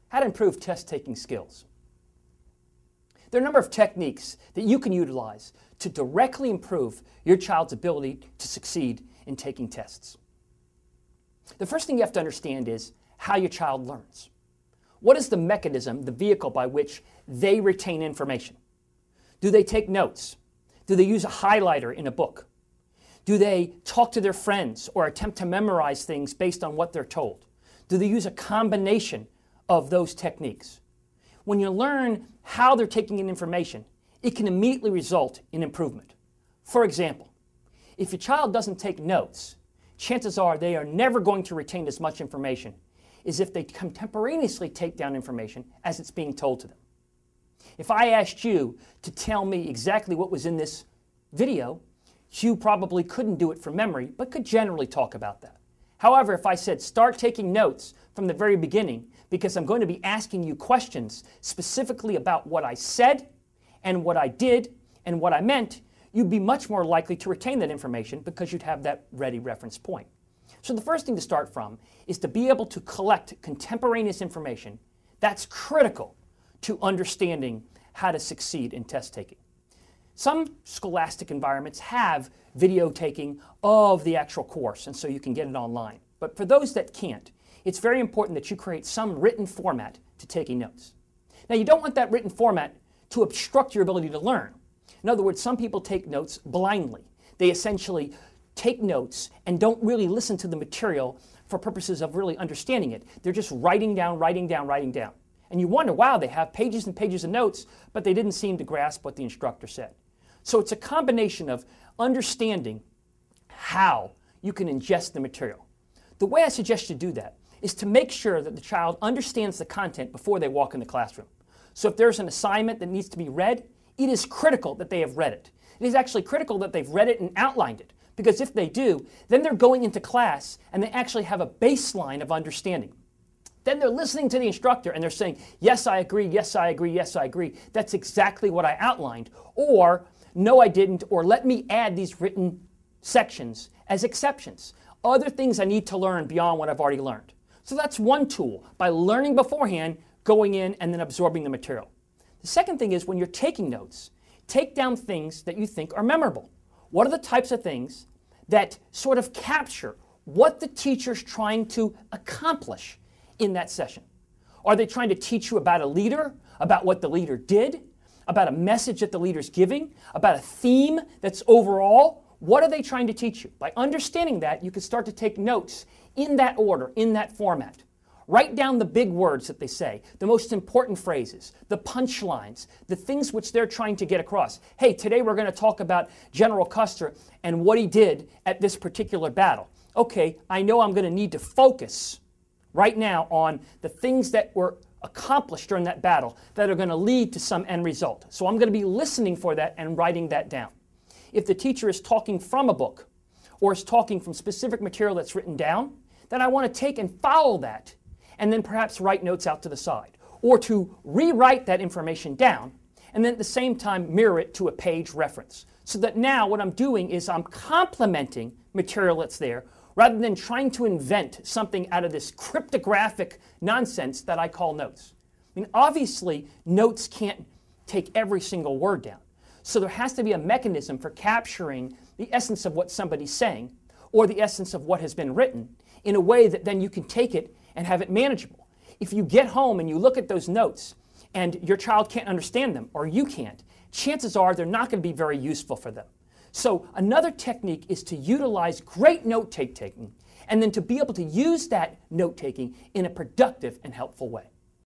How to improve test-taking skills. There are a number of techniques that you can utilize to directly improve your child's ability to succeed in taking tests. The first thing you have to understand is how your child learns. What is the mechanism, the vehicle by which they retain information? Do they take notes? Do they use a highlighter in a book? Do they talk to their friends or attempt to memorize things based on what they're told? Do they use a combination of those techniques? When you learn how they're taking in information, it can immediately result in improvement. For example, if your child doesn't take notes, chances are they are never going to retain as much information as if they contemporaneously take down information as it's being told to them. If I asked you to tell me exactly what was in this video, you probably couldn't do it from memory, but could generally talk about that. However, if I said start taking notes from the very beginning, because I'm going to be asking you questions specifically about what I said and what I did and what I meant, you'd be much more likely to retain that information because you'd have that ready reference point. So the first thing to start from is to be able to collect contemporaneous information. That's critical to understanding how to succeed in test taking. Some scholastic environments have video taking of the actual course, and so you can get it online. But for those that can't, it's very important that you create some written format to taking notes. Now, you don't want that written format to obstruct your ability to learn. In other words, some people take notes blindly. They essentially take notes and don't really listen to the material for purposes of really understanding it. They're just writing down, writing down, writing down. And you wonder, wow, they have pages and pages of notes, but they didn't seem to grasp what the instructor said. So it's a combination of understanding how you can ingest the material. The way I suggest you do that is to make sure that the child understands the content before they walk in the classroom. So if there's an assignment that needs to be read, it is critical that they have read it. It is actually critical that they've read it and outlined it, because if they do, then they're going into class and they actually have a baseline of understanding. Then they're listening to the instructor and they're saying, yes, I agree, yes, I agree, yes, I agree. That's exactly what I outlined. Or, no, I didn't, or let me add these written sections as exceptions. Other things I need to learn beyond what I've already learned. So that's one tool, by learning beforehand, going in and then absorbing the material. The second thing is when you're taking notes, take down things that you think are memorable. What are the types of things that sort of capture what the teacher's trying to accomplish in that session? Are they trying to teach you about a leader, about what the leader did, about a message that the leader's giving, about a theme that's overall? What are they trying to teach you? By understanding that, you can start to take notes in that order, in that format. Write down the big words that they say, the most important phrases, the punchlines, the things which they're trying to get across. Hey, today we're going to talk about General Custer and what he did at this particular battle. Okay, I know I'm going to need to focus right now on the things that were accomplished during that battle that are going to lead to some end result. So I'm going to be listening for that and writing that down. If the teacher is talking from a book or is talking from specific material that's written down, then I want to take and follow that and then perhaps write notes out to the side, or to rewrite that information down and then at the same time mirror it to a page reference. So that now what I'm doing is I'm complementing material that's there rather than trying to invent something out of this cryptographic nonsense that I call notes. I mean, obviously, notes can't take every single word down. So there has to be a mechanism for capturing the essence of what somebody's saying or the essence of what has been written in a way that then you can take it and have it manageable. If you get home and you look at those notes and your child can't understand them, or you can't, chances are they're not going to be very useful for them. So another technique is to utilize great note-taking and then to be able to use that note-taking in a productive and helpful way.